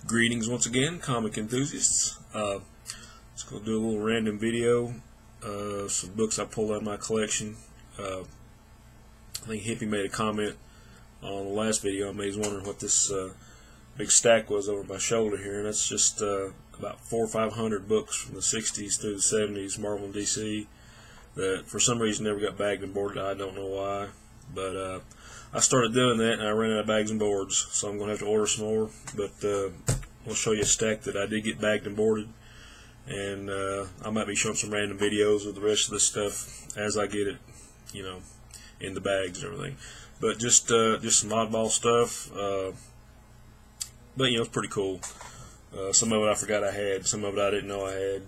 Greetings once again, comic enthusiasts. Just going to do a little random video. Some books I pulled out of my collection. I think Hippie made a comment on the last video. I made. He's wondering what this big stack was over my shoulder here, and that's just about 400 or 500 books from the 60s through the 70s, Marvel and DC, that for some reason never got bagged and boarded. I don't know why, but I started doing that and I ran out of bags and boards, so I'm going to have to order some more. But I'll show you a stack that I did get bagged and boarded, and I might be showing some random videos of the rest of this stuff as I get it, you know, in the bags and everything. But just some oddball stuff. But you know, it's pretty cool. Some of it I forgot I had, some of it I didn't know I had.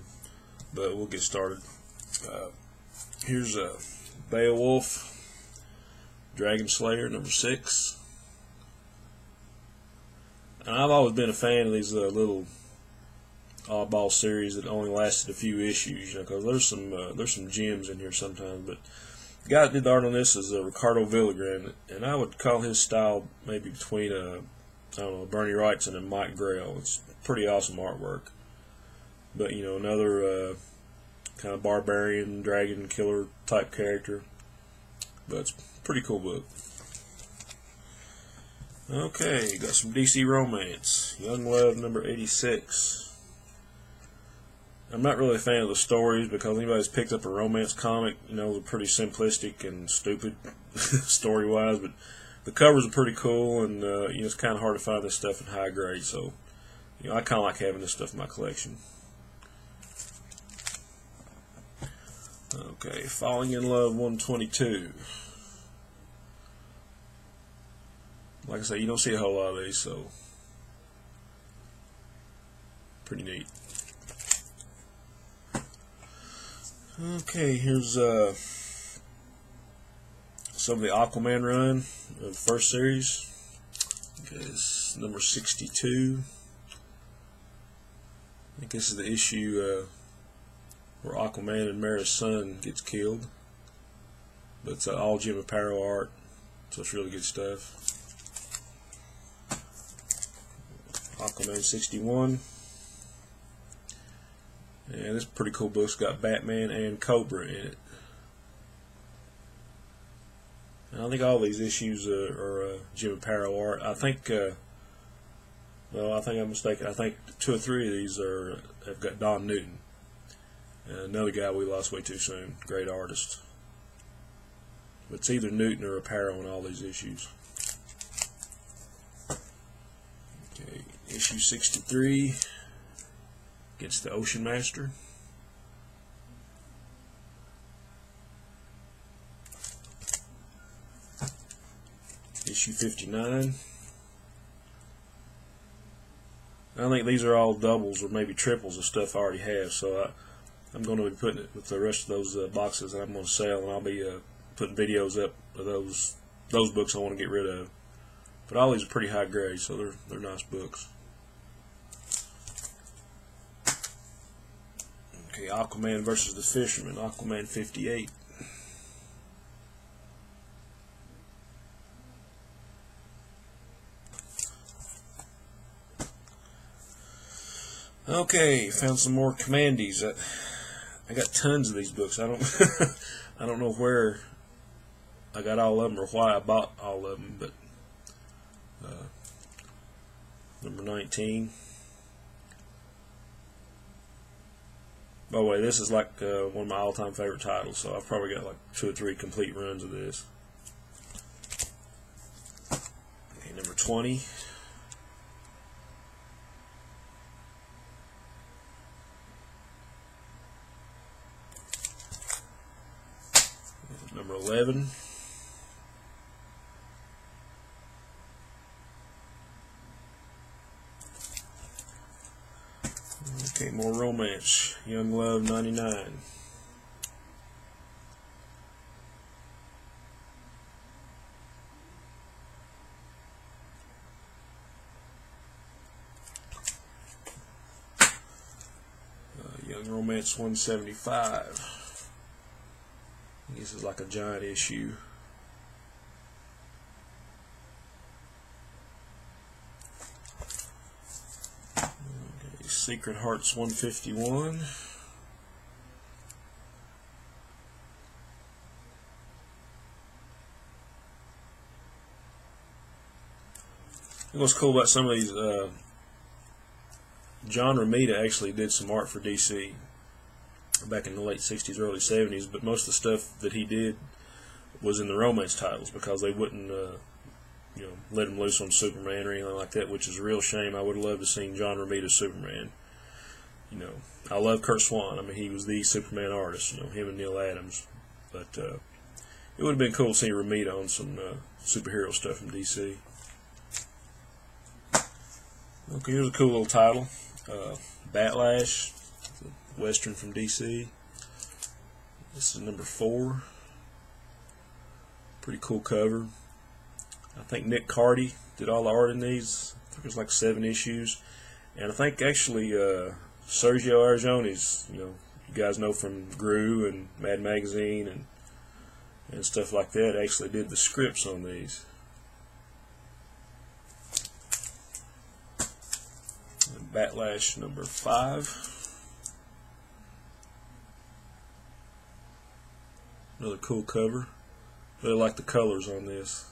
But we'll get started. Here's Beowulf, Dragon Slayer number 6. And I've always been a fan of these little oddball series that only lasted a few issues, you know, because there's some gems in here sometimes. But the guy that did the art on this is Ricardo Villagrán, and I would call his style maybe between I don't know, Bernie Wrightson and Mike Grail. It's pretty awesome artwork. But you know, another kind of barbarian, dragon killer type character. But it's a pretty cool book. Okay, got some DC romance. Young Love number 86. I'm not really a fan of the stories because anybody who's picked up a romance comic, you know, they're pretty simplistic and stupid story-wise. But the covers are pretty cool, and you know, it's kind of hard to find this stuff in high grade. So, you know, I kind of like having this stuff in my collection. Okay, Falling in Love 122. Like I say, you don't see a whole lot of these, so pretty neat. Okay, here's some of the Aquaman run of the first series. Okay, it's number 62. I think this is the issue where Aquaman and Mara's son gets killed. But it's all Jim Aparo art, so it's really good stuff. Aquaman 61. And this pretty cool book's got Batman and Cobra in it. And I think all these issues are Jim Aparo art. I think, well, I think I'm mistaken. I think 2 or 3 of these have got Don Newton. Another guy we lost way too soon. Great artist. But it's either Newton or Aparo in all these issues. Okay, issue 63 gets the Ocean Master. Issue 59. I think these are all doubles or maybe triples of stuff I already have, so I'm going to be putting it with the rest of those boxes that I'm going to sell, and I'll be putting videos up of those books I want to get rid of. But all these are pretty high grade, so they're nice books. Okay, Aquaman versus the Fisherman, Aquaman 58. Okay, found some more Commandees. I got tons of these books. I don't know where I got all of them or why I bought all of them, but number 19. By the way, this is like one of my all-time favorite titles, so I've probably got like 2 or 3 complete runs of this. Okay, number 20. Number 11. Okay, more romance. Young Love 99. Young Romance 175. This is like a giant issue. Secret Hearts 151. What's cool about some of these, John Romita actually did some art for DC back in the late 60s, early 70s, but most of the stuff that he did was in the romance titles because they wouldn't let him loose on Superman or anything like that, which is a real shame. I would have loved to see John Romita's Superman. I love Kurt Swan. I mean, he was the Superman artist, him and Neil Adams. But it would have been cool to see Romita on some superhero stuff from DC. Okay, here's a cool little title. Batlash, Western from DC. This is number 4. Pretty cool cover. I think Nick Cardy did all the art in these. I think there's like 7 issues. And I think actually Sergio Aragones, you guys know from Gru and Mad Magazine and stuff like that, actually did the scripts on these. Batlash number 5. Another cool cover. Really like the colors on this.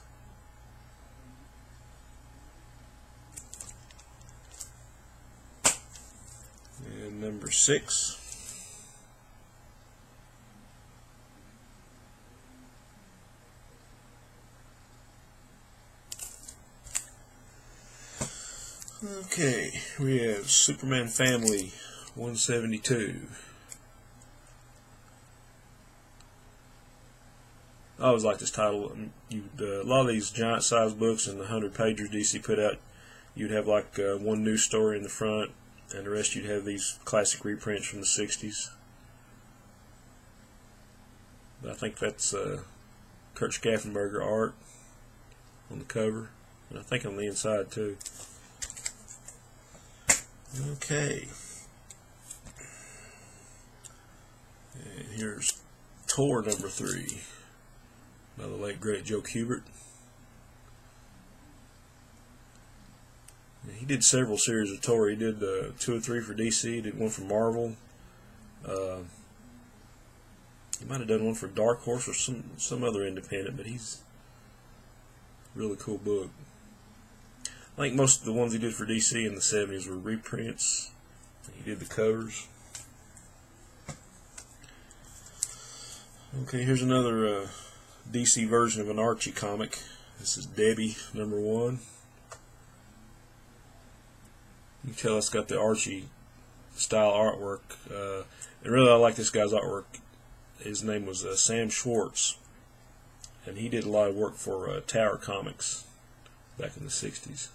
And number 6. Okay, we have Superman Family 172. I always like this title. A lot of these giant size books and the 100-pagers DC put out, you'd have like one news story in the front, and the rest you'd have these classic reprints from the 60s. But I think that's Kurt Schaffenberger art on the cover, and I think on the inside too. Okay. And here's Tor number 3 by the late great Joe Kubert. He did several series of Tor. He did 2 or 3 for DC. He did one for Marvel. He might have done one for Dark Horse or some other independent, but he's a really cool book. I think most of the ones he did for DC in the 70s were reprints. He did the covers. Okay, here's another DC version of an Archie comic. This is Debbie number 1. You can tell it's got the Archie style artwork. And really I like this guy's artwork. His name was Sam Schwartz. And he did a lot of work for Tower Comics back in the 60s.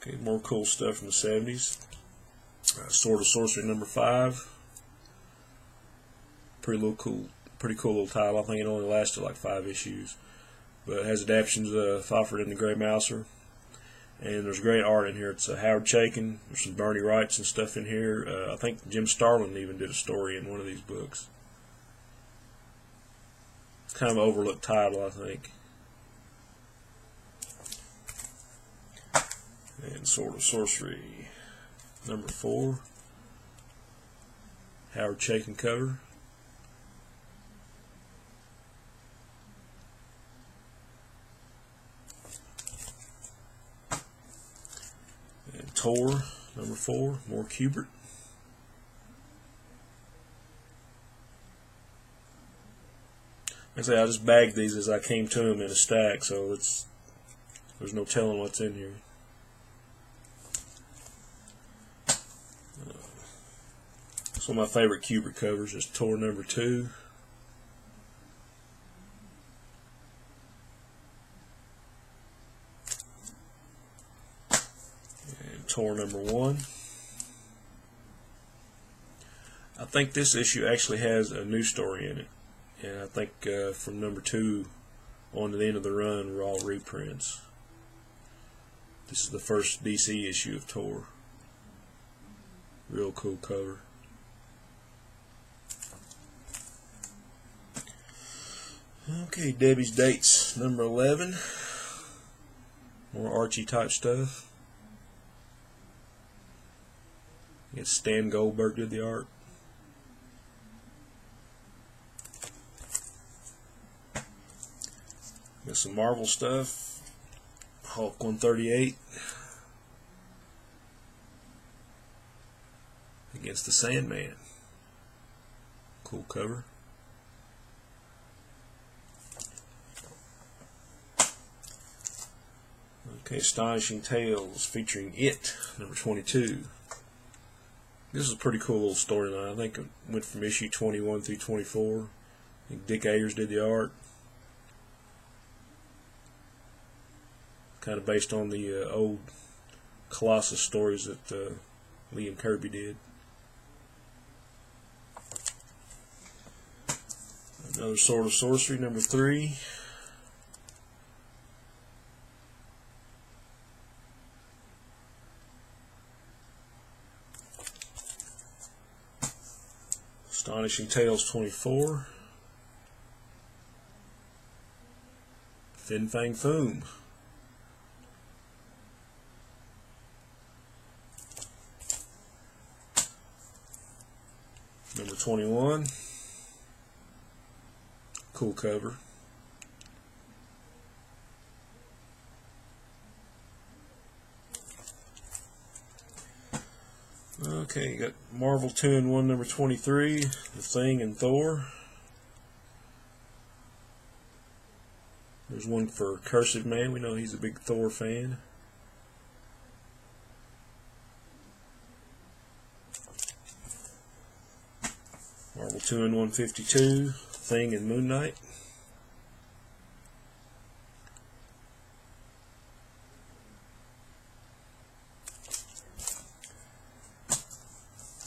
Okay, more cool stuff from the 70s. Sword of Sorcery number 5. Pretty cool little title. I think it only lasted like 5 issues. But it has adaptions of Alfred and the Grey Mouser. And there's great art in here. It's Howard Chaykin. There's some Bernie Wrights and stuff in here. I think Jim Starlin even did a story in one of these books. It's kind of an overlooked title, I think. And Sword of Sorcery number 4. Howard Chaykin cover. And Tor number 4, more Kubert. Like I say, I just bagged these as I came to them in a stack, so there's no telling what's in here. One of my favorite Kubert covers is Tor number 2. And Tor number 1. I think this issue actually has a new story in it. And I think from number 2 on to the end of the run were all reprints. This is the first DC issue of Tor. Real cool cover. Okay, Debbie's Dates number 11. More Archie type stuff. I guess Stan Goldberg did the art. Got some Marvel stuff. Hulk 138 against the Sandman. Cool cover. Okay, Astonishing Tales featuring It, number 22. This is a pretty cool little storyline. I think it went from issue 21 through 24. I think Dick Ayers did the art. Kind of based on the old Colossus stories that Liam Kirby did. Another Sword of Sorcery, number 3. Astonishing Tales 24. Fin Fang Foom. Number 21. Cool cover. Okay, you got Marvel 2-in-1 number 23, The Thing and Thor. There's one for Cursive Man. We know he's a big Thor fan. Marvel 2-in-1 52, Thing and Moon Knight.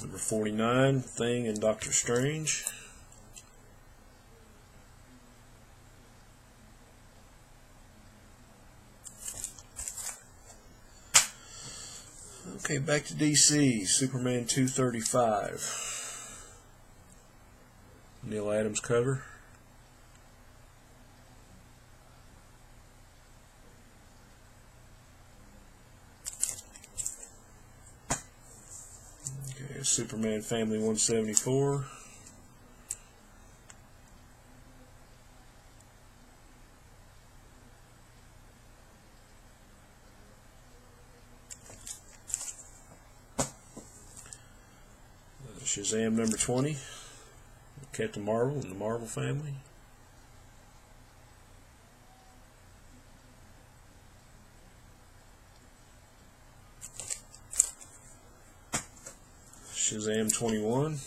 Number 49, Thing and Doctor Strange. Okay, back to DC, Superman 235. Neil Adams cover. Okay, Superman Family 174. Shazam number 20. Captain Marvel and the Marvel family. Shazam 21.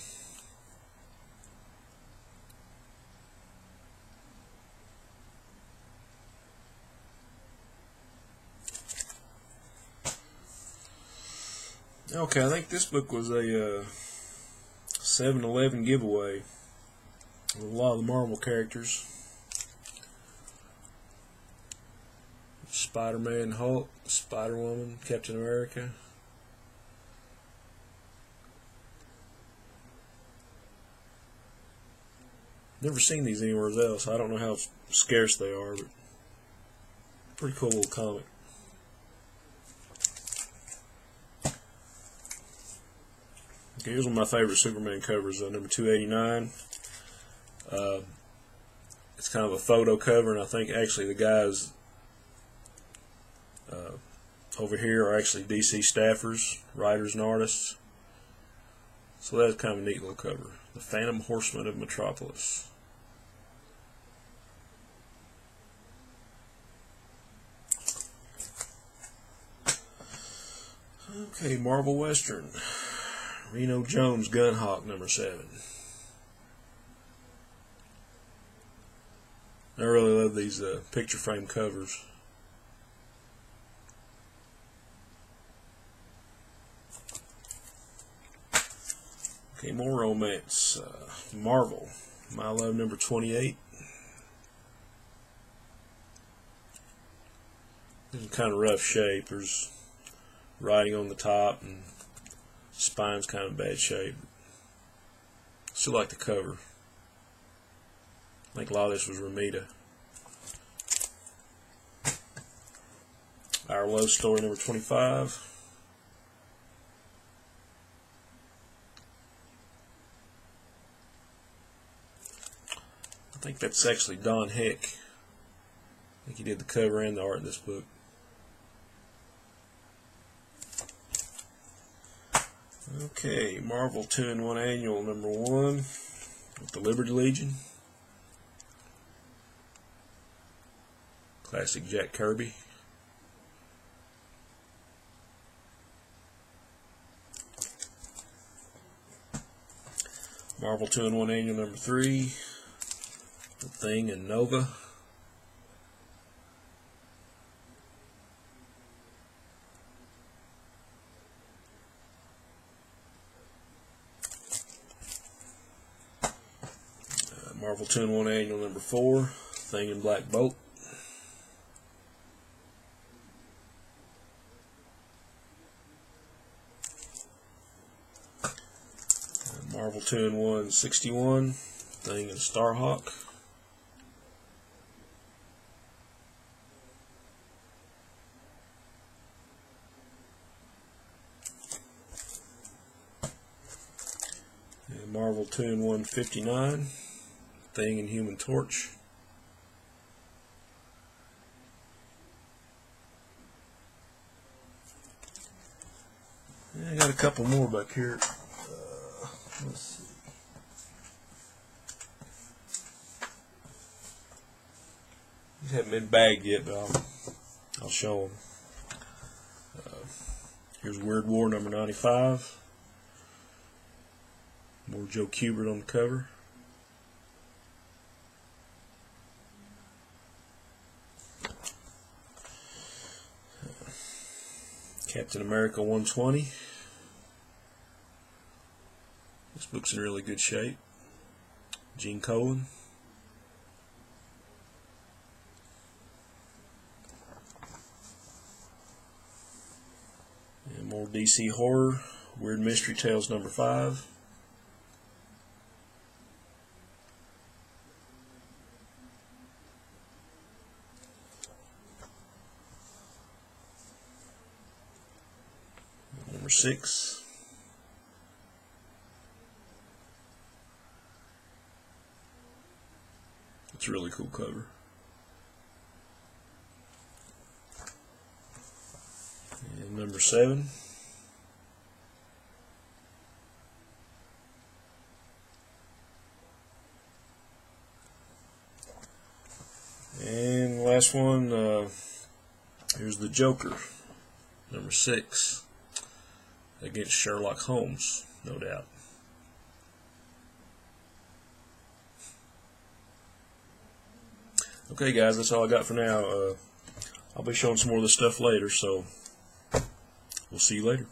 Okay, I think this book was a 7-11 giveaway. A lot of the Marvel characters. Spider-Man, Hulk, Spider-Woman, Captain America. Never seen these anywhere else. I don't know how scarce they are, but pretty cool little comic. Okay, here's one of my favorite Superman covers, number 289. It's kind of a photo cover, and I think actually the guys over here are actually DC staffers, writers, and artists. So that's kind of a neat little cover. The Phantom Horseman of Metropolis. Okay, Marvel Western. Reno Jones Gunhawk number 7. I really love these picture frame covers. Okay, more romance. Marvel, My Love number 28. It's in kind of rough shape. There's writing on the top and spine's kind of bad shape. Still like the cover. I think a lot of this was Ramita. Our Love Story number 25. I think that's actually Don Heck. I think he did the cover and the art in this book. Okay, Marvel 2-in-1 Annual number 1 with the Liberty Legion. Classic Jack Kirby. Marvel 2-in-1 Annual number 3, The Thing and Nova. Marvel 2-in-1 Annual number 4, Thing and Black Bolt. Marvel 2-in-1 61, Thing and Starhawk. And Marvel 2-in-1 59, Thing and Human Torch. And I got a couple more back here. Let's see. These haven't been bagged yet, but I'll show them. Here's Weird War number 95. More Joe Kubert on the cover. Captain America 120. This book's in really good shape. Gene Colan. And more DC horror. Weird Mystery Tales number 5. Number 6. It's a really cool cover. And number 7. And last one, here's the Joker, number 6, against Sherlock Holmes, no doubt. Okay guys, that's all I got for now. I'll be showing some more of this stuff later, so we'll see you later.